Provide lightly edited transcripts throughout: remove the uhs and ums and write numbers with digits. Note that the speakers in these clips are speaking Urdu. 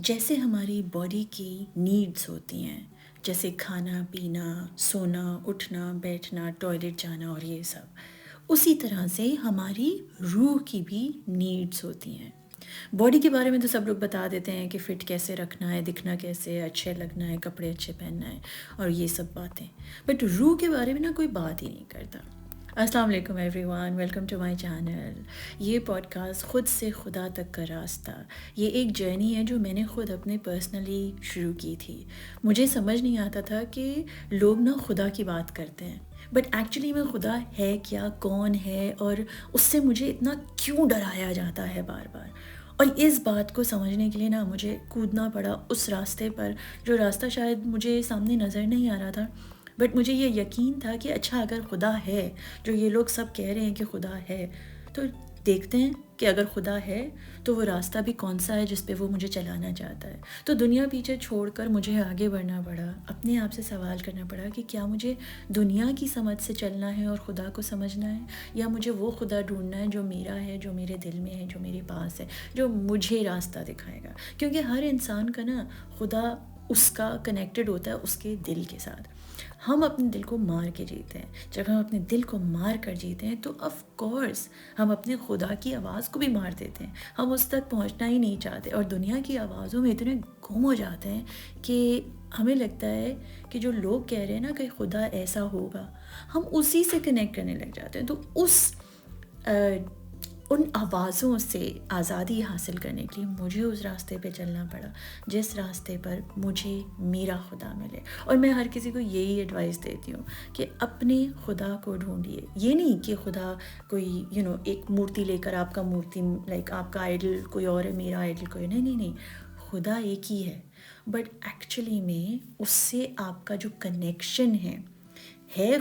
جیسے ہماری باڈی کی نیڈز ہوتی ہیں، جیسے کھانا پینا، سونا اٹھنا بیٹھنا، ٹوائلٹ جانا اور یہ سب، اسی طرح سے ہماری روح کی بھی نیڈز ہوتی ہیں۔ باڈی کے بارے میں تو سب لوگ بتا دیتے ہیں کہ فٹ کیسے رکھنا ہے، دکھنا کیسے ہے، اچھے لگنا ہے، کپڑے اچھے پہننا ہے اور یہ سب باتیں، بٹ روح کے بارے میں کوئی بات ہی نہیں کرتا۔ السلام علیکم everyone, welcome to my channel. یہ پوڈ کاسٹ خود سے خدا تک کا راستہ، یہ ایک جرنی ہے جو میں نے خود اپنے پرسنلی شروع کی تھی۔ مجھے سمجھ نہیں آتا تھا کہ لوگ خدا کی بات کرتے ہیں، بٹ ایکچولی میں خدا ہے کیا، کون ہے، اور اس سے مجھے اتنا کیوں ڈرایا جاتا ہے بار بار۔ اور اس بات کو سمجھنے کے لیے مجھے کودنا پڑا اس راستے پر، جو راستہ شاید مجھے سامنے نظر نہیں آ رہا تھا، بٹ مجھے یہ یقین تھا کہ اچھا اگر خدا ہے، جو یہ لوگ سب کہہ رہے ہیں کہ خدا ہے، تو دیکھتے ہیں کہ اگر خدا ہے تو وہ راستہ بھی کون سا ہے جس پہ وہ مجھے چلانا چاہتا ہے۔ تو دنیا پیچھے چھوڑ کر مجھے آگے بڑھنا پڑا، اپنے آپ سے سوال کرنا پڑا کہ کیا مجھے دنیا کی سمجھ سے چلنا ہے اور خدا کو سمجھنا ہے، یا مجھے وہ خدا ڈھونڈنا ہے جو میرا ہے، جو میرے دل میں ہے، جو میرے پاس ہے، جو مجھے راستہ دکھائے گا۔ کیونکہ ہر انسان کا خدا اس کا کنیکٹڈ ہوتا ہے اس کے دل کے ساتھ۔ ہم اپنے دل کو مار کے جیتے ہیں۔ جب ہم اپنے دل کو مار کر جیتے ہیں تو آف کورس ہم اپنے خدا کی آواز کو بھی مار دیتے ہیں، ہم اس تک پہنچنا ہی نہیں چاہتے، اور دنیا کی آوازوں میں اتنے گم ہو جاتے ہیں کہ ہمیں لگتا ہے کہ جو لوگ کہہ رہے ہیں کہ خدا ایسا ہوگا، ہم اسی سے کنیکٹ کرنے لگ جاتے ہیں۔ تو ان آوازوں سے آزادی حاصل کرنے کے لیے مجھے اس راستے پہ چلنا پڑا جس راستے پر مجھے میرا خدا ملے۔ اور میں ہر کسی کو یہی ایڈوائس دیتی ہوں کہ اپنے خدا کو ڈھونڈیے۔ یہ نہیں کہ خدا کوئی ایک مورتی لے کر، آپ کا مورتی آپ کا آئیڈل کوئی اور ہے، میرا آئیڈل کوئی، نہیں، خدا ایک ہی ہے، بٹ ایکچولی میں اس سے آپ کا جو کنیکشن ہے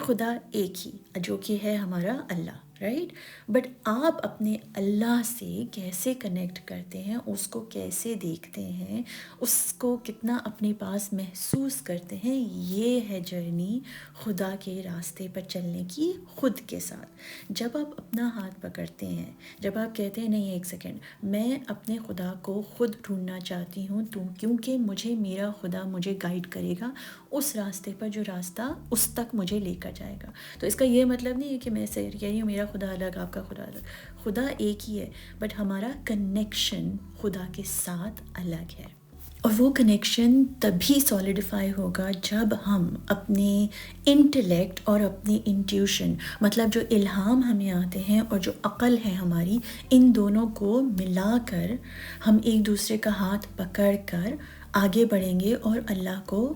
خدا ایک ہی، جو کہ ہے ہمارا اللہ، رائٹ؟ بٹ آپ اپنے اللہ سے کیسے کنیکٹ کرتے ہیں، اس کو کیسے دیکھتے ہیں، اس کو کتنا اپنے پاس محسوس کرتے ہیں، یہ ہے جرنی خدا کے راستے پر چلنے کی خود کے ساتھ۔ جب آپ اپنا ہاتھ پکڑتے ہیں، جب آپ کہتے ہیں نہیں ایک سیکنڈ، میں اپنے خدا کو خود ڈھونڈنا چاہتی ہوں، کیونکہ مجھے میرا خدا مجھے گائیڈ کرے گا اس راستے پر جو راستہ اس تک مجھے لے کر جائے گا۔ تو اس کا یہ مطلب نہیں ہے کہ میں سے کہہ رہی ہوں میرا خدا الگ، آپ کا خدا الگ، خدا ایک ہی ہے، بٹ ہمارا کنیکشن خدا کے ساتھ الگ ہے۔ اور وہ کنیکشن تبھی سولیڈیفائی ہوگا جب ہم اپنے انٹلیکٹ اور اپنے انٹیوشن، مطلب جو الہام ہمیں آتے ہیں اور جو عقل ہے ہماری، ان دونوں کو ملا کر ہم ایک دوسرے کا ہاتھ پکڑ کر آگے بڑھیں گے اور اللہ کو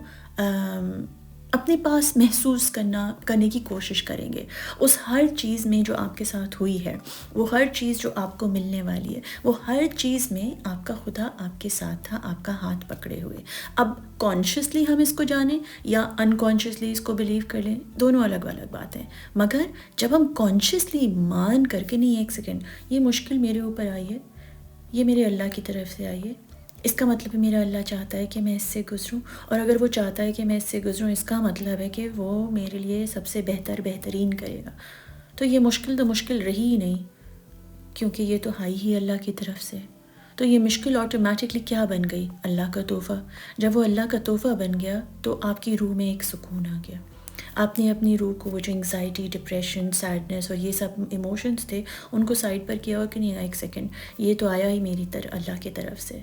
اپنے پاس محسوس کرنے کی کوشش کریں گے۔ اس ہر چیز میں جو آپ کے ساتھ ہوئی ہے، وہ ہر چیز جو آپ کو ملنے والی ہے، وہ ہر چیز میں آپ کا خدا آپ کے ساتھ تھا، آپ کا ہاتھ پکڑے ہوئے۔ اب کانشیسلی ہم اس کو جانیں یا انکانشیسلی اس کو بلیو کر لیں، دونوں الگ الگ باتیں، مگر جب ہم کانشیسلی مان کر کے نہیں، ایک سیکنڈ، یہ مشکل میرے اوپر آئی ہے، یہ میرے اللہ کی طرف سے آئی ہے، اس کا مطلب ہے میرا اللہ چاہتا ہے کہ میں اس سے گزروں، اور اگر وہ چاہتا ہے کہ میں اس سے گزروں، اس کا مطلب ہے کہ وہ میرے لیے سب سے بہترین کرے گا۔ تو یہ مشکل تو مشکل رہی ہی نہیں، کیونکہ یہ تو آئی ہی اللہ کی طرف سے۔ تو یہ مشکل آٹومیٹکلی کیا بن گئی؟ اللہ کا تحفہ۔ جب وہ اللہ کا تحفہ بن گیا تو آپ کی روح میں ایک سکون آ گیا۔ آپ نے اپنی روح کو، وہ جو انگزائٹی، ڈپریشن، سیڈنس اور یہ سب ایموشنز تھے، ان کو سائڈ پر کیا، اور کہ نہیں ایک سیکنڈ، یہ تو آیا ہی میری اللہ کی طرف سے۔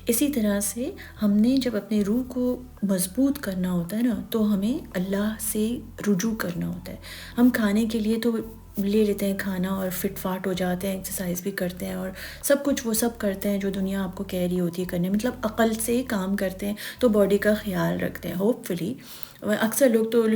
اسی طرح سے ہم نے جب اپنے روح کو مضبوط کرنا ہوتا ہے تو ہمیں اللہ سے رجوع کرنا ہوتا ہے۔ ہم کھانے کے لیے تو لے لیتے ہیں کھانا اور فٹ فاٹ ہو جاتے ہیں، ایکسرسائز بھی کرتے ہیں اور سب کچھ وہ سب کرتے ہیں جو دنیا آپ کو کہہ رہی ہوتی ہے کرنے، مطلب عقل سے کام کرتے ہیں، تو باڈی کا خیال رکھتے ہیں ہوپ فلی۔ اکثر لوگ تو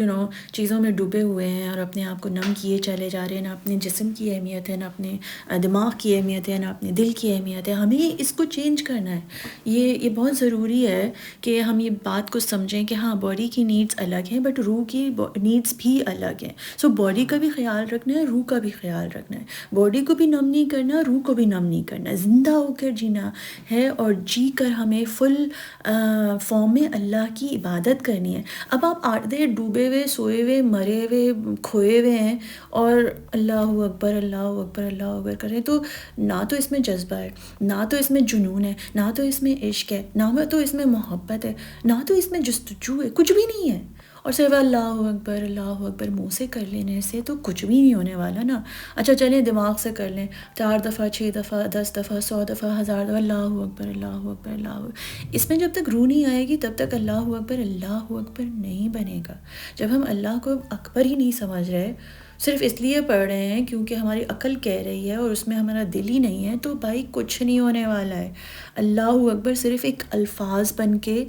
چیزوں میں ڈوبے ہوئے ہیں اور اپنے آپ کو نم کیے چلے جا رہے ہیں، نہ اپنے جسم کی اہمیت ہے، نہ اپنے دماغ کی اہمیت ہے، نہ اپنے دل کی اہمیت ہے۔ ہمیں اس کو چینج کرنا ہے۔ یہ بہت ضروری ہے کہ ہم یہ بات کو سمجھیں کہ ہاں باڈی کی نیڈز الگ ہیں، بٹ روح کی نیڈز بھی الگ ہیں۔ سو باڈی کا بھی خیال رکھنا ہے، روح کا بھی خیال رکھنا ہے۔ باڈی کو بھی نم نہیں کرنا، روح کو بھی نم نہیں کرنا، زندہ ہو کر جینا ہے، اور جی کر ہمیں فل فارم میں اللہ کی عبادت کرنی ہے۔ اب آپ آپ آدھے ڈوبے ہوئے، سوئے ہوئے، مرے ہوئے، کھوئے ہوئے ہیں اور اللہ اکبر اللہ اکبر اللہ اکبر کریں، تو نہ تو اس میں جذبہ ہے، نہ تو اس میں جنون ہے، نہ تو اس میں عشق ہے، نہ تو اس میں محبت ہے، نہ تو اس میں جستجو ہے، کچھ بھی نہیں ہے، اور صرف اللہ اکبر منہ سے کر لینے سے تو کچھ بھی نہیں ہونے والا نا۔ اچھا چلیں دماغ سے کر لیں، 4 دفعہ، 6 دفعہ، 10 دفعہ، 100 دفعہ، 1000 دفعہ اللہ اکبر اللہ اکبر اللہ اکبر۔ اس میں جب تک روح نہیں آئے گی تب تک اللہ اکبر نہیں بنے گا۔ جب ہم اللہ کو اکبر ہی نہیں سمجھ رہے، صرف اس لیے پڑھ رہے ہیں کیونکہ ہماری عقل کہہ رہی ہے اور اس میں ہمارا دل ہی نہیں ہے، تو بھائی کچھ نہیں ہونے والا ہے۔ اللہ اکبر صرف ایک الفاظ بن کے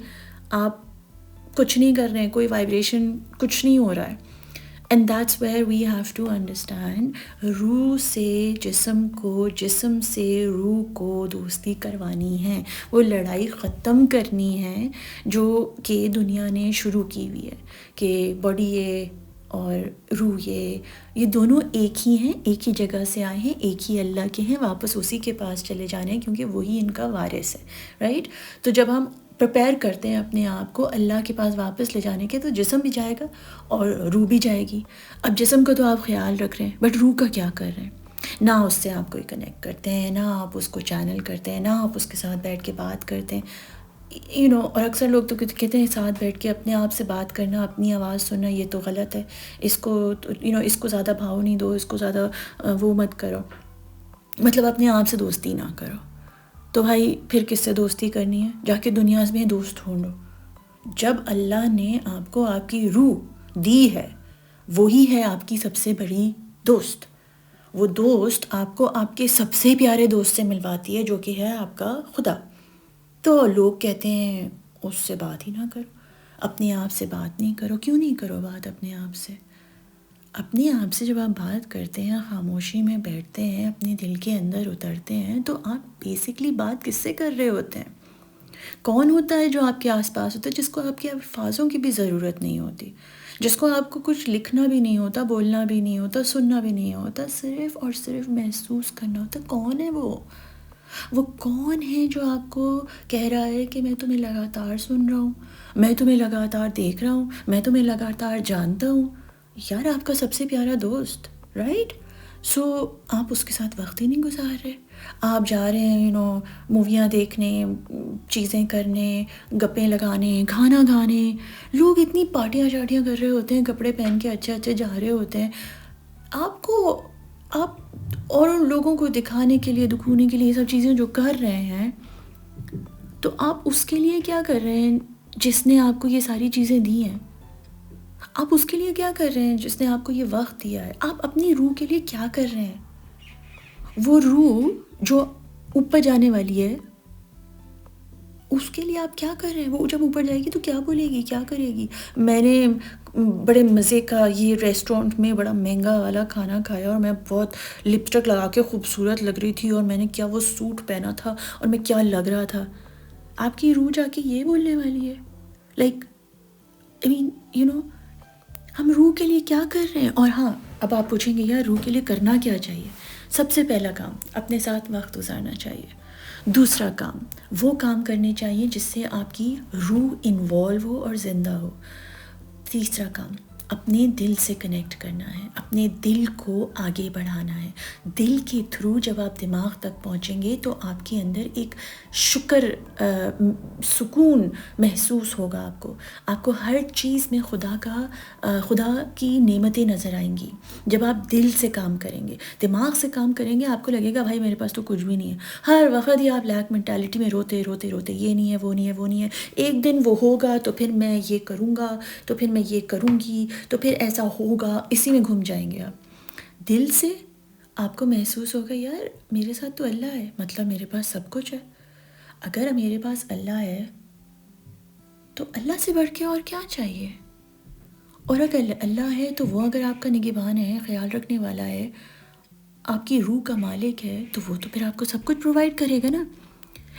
آپ کچھ نہیں کر رہے ہیں، کوئی وائبریشن کچھ نہیں ہو رہا ہے۔ And that's where we have to understand, روح سے جسم کو، جسم سے روح کو دوستی کروانی ہے، وہ لڑائی ختم کرنی ہے جو کہ دنیا نے شروع کی ہوئی ہے کہ باڈی یہ اور روح یہ دونوں ایک ہی ہیں، ایک ہی جگہ سے آئے ہیں، ایک ہی اللہ کے ہیں، واپس اسی کے پاس چلے جانے ہیں کیونکہ وہی ان کا وارث ہے، رائٹ؟ تو جب ہم پریپیئر کرتے ہیں اپنے آپ کو اللہ کے پاس واپس لے جانے کے، تو جسم بھی جائے گا اور روح بھی جائے گی۔ اب جسم کا تو آپ خیال رکھ رہے ہیں، بٹ روح کا کیا کر رہے ہیں؟ نہ اس سے آپ کوئی کنیکٹ کرتے ہیں، نہ آپ اس کو چینل کرتے ہیں، نہ آپ اس کے ساتھ بیٹھ کے بات کرتے ہیں، اور اکثر لوگ تو کہتے ہیں ساتھ بیٹھ کے اپنے آپ سے بات کرنا، اپنی آواز سننا، یہ تو غلط ہے، اس کو اس کو زیادہ بھاؤ نہیں دو، اس کو زیادہ وہ مت کرو، مطلب اپنے آپ سے دوستی نہ کرو۔ تو بھائی پھر کس سے دوستی کرنی ہے؟ جا کے دنیا میں دوست ڈھونڈو۔ جب اللہ نے آپ کو آپ کی روح دی ہے، وہی ہے آپ کی سب سے بڑی دوست۔ وہ دوست آپ کو آپ کے سب سے پیارے دوست سے ملواتی ہے جو کہ ہے آپ کا خدا۔ تو لوگ کہتے ہیں اس سے بات ہی نہ کرو، اپنے آپ سے بات نہیں کرو۔ کیوں نہیں کرو بات اپنے آپ سے؟ اپنے آپ سے جب آپ بات کرتے ہیں، خاموشی میں بیٹھتے ہیں، اپنے دل کے اندر اترتے ہیں، تو آپ بیسکلی بات کس سے کر رہے ہوتے ہیں؟ کون ہوتا ہے جو آپ کے آس پاس ہوتا ہے، جس کو آپ کے الفاظوں کی بھی ضرورت نہیں ہوتی، جس کو آپ کو کچھ لکھنا بھی نہیں ہوتا، بولنا بھی نہیں ہوتا، سننا بھی نہیں ہوتا، صرف اور صرف محسوس کرنا ہوتا؟ کون ہے وہ کون ہے جو آپ کو کہہ رہا ہے کہ میں تمہیں لگاتار سن رہا ہوں، میں تمہیں لگاتار دیکھ رہا ہوں، میں تمہیں لگاتار جانتا ہوں؟ یار آپ کا سب سے پیارا دوست، رائٹ؟ سو آپ اس کے ساتھ وقت ہی نہیں گزار رہے، آپ جا رہے ہیں موویاں دیکھنے، چیزیں کرنے، گپیں لگانے، کھانا کھانے۔ لوگ اتنی پارٹیاں شارٹیاں کر رہے ہوتے ہیں، کپڑے پہن کے اچھے اچھے جا رہے ہوتے ہیں، آپ اور ان لوگوں کو دکھانے کے لیے، دکھانے کے لیے یہ سب چیزیں جو کر رہے ہیں، تو آپ اس کے لیے کیا کر رہے ہیں جس نے آپ کو یہ ساری چیزیں دی ہیں؟ آپ اس کے لیے کیا کر رہے ہیں جس نے آپ کو یہ وقت دیا ہے؟ آپ اپنی روح کے لیے کیا کر رہے ہیں؟ وہ روح جو اوپر جانے والی ہے، اس کے لیے آپ کیا کر رہے ہیں؟ وہ جب اوپر جائے گی تو کیا بولے گی، کیا کرے گی؟ میں نے بڑے مزے کا یہ ریسٹورنٹ میں بڑا مہنگا والا کھانا کھایا اور میں بہت لپسٹک لگا کے خوبصورت لگ رہی تھی، اور میں نے کیا وہ سوٹ پہنا تھا اور میں کیا لگ رہا تھا۔ آپ کی روح جا کے یہ بولنے والی ہے؟ لائک ہم روح کے لیے کیا کر رہے ہیں؟ اور ہاں، اب آپ پوچھیں گے یار روح کے لیے کرنا کیا چاہیے؟ سب سے پہلا کام اپنے ساتھ وقت گزارنا چاہیے۔ دوسرا کام وہ کام کرنے چاہیے جس سے آپ کی روح انوالو ہو اور زندہ ہو۔ تیسرا کام اپنے دل سے کنیکٹ کرنا ہے، اپنے دل کو آگے بڑھانا ہے۔ دل کے تھرو جب آپ دماغ تک پہنچیں گے تو آپ کے اندر ایک سکون محسوس ہوگا۔ آپ کو ہر چیز میں خدا کی نعمتیں نظر آئیں گی جب آپ دل سے کام کریں گے۔ دماغ سے کام کریں گے آپ کو لگے گا بھائی میرے پاس تو کچھ بھی نہیں ہے، ہر وقت ہی آپ لیک مینٹالٹی میں روتے روتے روتے، یہ نہیں ہے، وہ نہیں ہے، وہ نہیں ہے، ایک دن وہ ہوگا تو پھر میں یہ کروں گا، تو پھر میں یہ کروں گی، تو پھر ایسا ہوگا، اسی میں گھوم جائیں گے آپ۔ دل سے آپ کو محسوس ہوگا یار میرے ساتھ تو اللہ ہے، مطلب میرے پاس سب کچھ ہے۔ اگر میرے پاس اللہ ہے تو اللہ سے بڑھ کے اور کیا چاہیے؟ اور اگر اللہ ہے تو وہ اگر آپ کا نگہبان ہے، خیال رکھنے والا ہے، آپ کی روح کا مالک ہے، تو وہ تو پھر آپ کو سب کچھ پرووائڈ کرے گا نا۔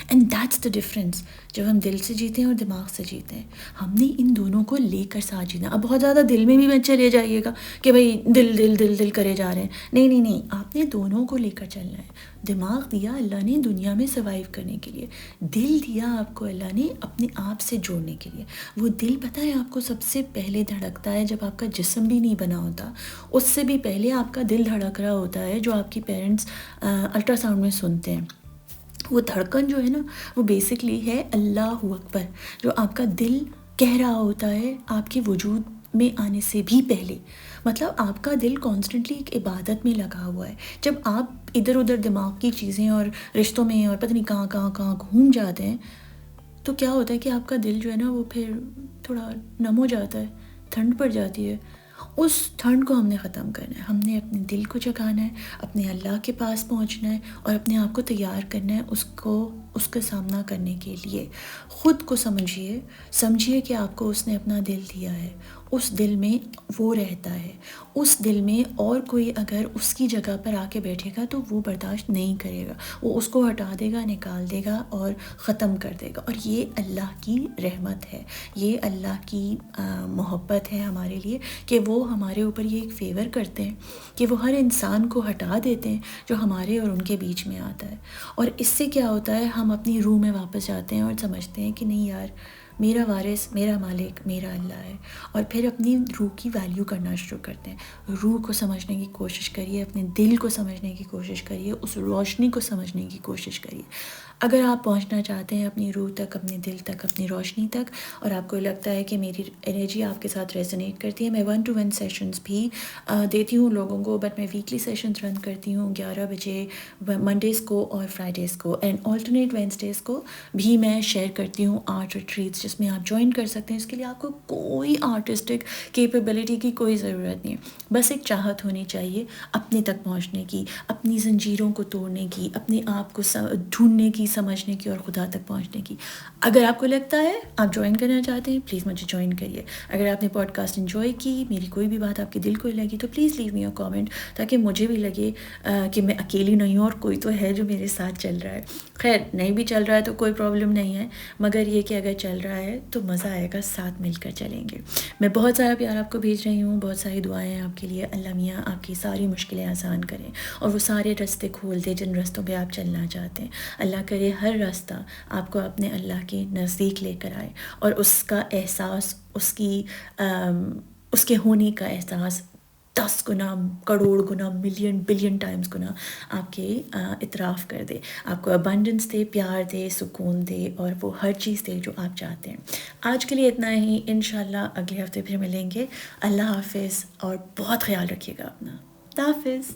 اینڈ دیٹس دا ڈفرینس جب ہم دل سے جیتے ہیں اور دماغ سے جیتے ہیں. ہم نے ان دونوں کو لے کر ساتھ جینا. اب بہت زیادہ دل میں بھی مت چلے جائیے گا کہ بھائی دل دل دل دل کرے جا رہے ہیں. نہیں نہیں نہیں، آپ نے دونوں کو لے کر چلنا ہے. دماغ دیا اللہ نے دنیا میں سروائیو کرنے کے لیے، دل دیا آپ کو اللہ نے اپنے آپ سے جوڑنے کے لیے. وہ دل پتہ ہے آپ کو سب سے پہلے دھڑکتا ہے جب آپ کا جسم بھی نہیں بنا ہوتا، اس سے بھی پہلے آپ کا دل دھڑک رہا ہوتا ہے جو آپ کی پیرنٹس الٹرا ساؤنڈ میں سنتے ہیں. وہ دھڑکن جو ہے نا وہ بیسکلی ہے اللہ اکبر، جو آپ کا دل کہہ رہا ہوتا ہے آپ کے وجود میں آنے سے بھی پہلے. مطلب آپ کا دل کانسٹنٹلی ایک عبادت میں لگا ہوا ہے. جب آپ ادھر ادھر دماغ کی چیزیں اور رشتوں میں اور پتہ نہیں کہاں کہاں کہاں گھوم جاتے ہیں تو کیا ہوتا ہے کہ آپ کا دل جو ہے نا وہ پھر تھوڑا نم ہو جاتا ہے، ٹھنڈ پڑ جاتی ہے. اس ٹھنڈ کو ہم نے ختم کرنا ہے. ہم نے اپنے دل کو جگانا ہے، اپنے اللہ کے پاس پہنچنا ہے اور اپنے آپ کو تیار کرنا ہے اس کا سامنا کرنے کے لیے. خود کو سمجھیے کہ آپ کو اس نے اپنا دل دیا ہے، اس دل میں وہ رہتا ہے. اس دل میں اور کوئی اگر اس کی جگہ پر آ کے بیٹھے گا تو وہ برداشت نہیں کرے گا، وہ اس کو ہٹا دے گا، نکال دے گا اور ختم کر دے گا. اور یہ اللہ کی رحمت ہے، یہ اللہ کی محبت ہے ہمارے لیے کہ وہ ہمارے اوپر یہ ایک فیور کرتے ہیں کہ وہ ہر انسان کو ہٹا دیتے ہیں جو ہمارے اور ان کے بیچ میں آتا ہے. اور اس سے کیا ہوتا ہے، ہم اپنی روح میں واپس جاتے ہیں اور سمجھتے ہیں کہ نہیں یار، میرا وارث، میرا مالک میرا اللہ ہے. اور پھر اپنی روح کی ویلیو کرنا شروع کرتے ہیں. روح کو سمجھنے کی کوشش کریے، اپنے دل کو سمجھنے کی کوشش کریے، اس روشنی کو سمجھنے کی کوشش کریے. اگر آپ پہنچنا چاہتے ہیں اپنی روح تک، اپنے دل تک، اپنی روشنی تک، اور آپ کو لگتا ہے کہ میری انرجی آپ کے ساتھ ریزونیٹ کرتی ہے، میں 1 to 1 سیشنز بھی دیتی ہوں لوگوں کو. بٹ میں ویکلی سیشنز رن کرتی ہوں 11 بجے منڈیز کو اور فرائیڈیز کو، اینڈ آلٹرنیٹ وینسڈیز کو بھی میں شیئر کرتی ہوں آرٹ ریٹریٹس جس میں آپ جوائن کر سکتے ہیں. اس کے لیے آپ کو کوئی آرٹسٹک کیپیبلٹی کی کوئی ضرورت نہیں ہے، بس ایک چاہت ہونی چاہیے اپنے تک پہنچنے کی، اپنی زنجیروں کو توڑنے کی، اپنے آپ کو ڈھونڈنے کی، سمجھنے کی اور خدا تک پہنچنے کی. اگر آپ کو لگتا ہے آپ جوائن کرنا چاہتے ہیں، پلیز مجھے جوائن کریے. اگر آپ نے پوڈ کاسٹ انجوائے کی، میری کوئی بھی بات آپ کے دل کو لگی تو please leave me a comment, تاکہ مجھے بھی لگے کہ میں اکیلی نہیں ہوں اور کوئی تو ہے جو میرے ساتھ چل رہا ہے. خیر نہیں بھی چل رہا ہے تو کوئی پرابلم نہیں ہے، مگر یہ کہ اگر چل رہا ہے تو مزہ آئے گا، ساتھ مل کر چلیں گے. میں بہت سارا پیار آپ کو بھیج رہی ہوں، بہت ساری دعائیں آپ کے لیے. اللہ میاں آپ کی ساری مشکلیں آسان کریں اور وہ سارے راستے کھول دے جن رستوں پہ آپ چلنا چاہتے ہیں. اللہ کرے ہر راستہ آپ کو اپنے اللہ کے نزدیک لے کر آئے اور اس کا احساس، اس کے ہونے کا احساس 10 گنا، کروڑ گنا، ملین بلین ٹائمز گنا آپ کے اعتراف کر دے، آپ کو ابنڈنس دے، پیار دے، سکون دے اور وہ ہر چیز دے جو آپ چاہتے ہیں. آج کے لیے اتنا ہی، انشاءاللہ اگلے ہفتے پھر ملیں گے. اللہ حافظ اور بہت خیال رکھیے گا اپنا. اللہ حافظ.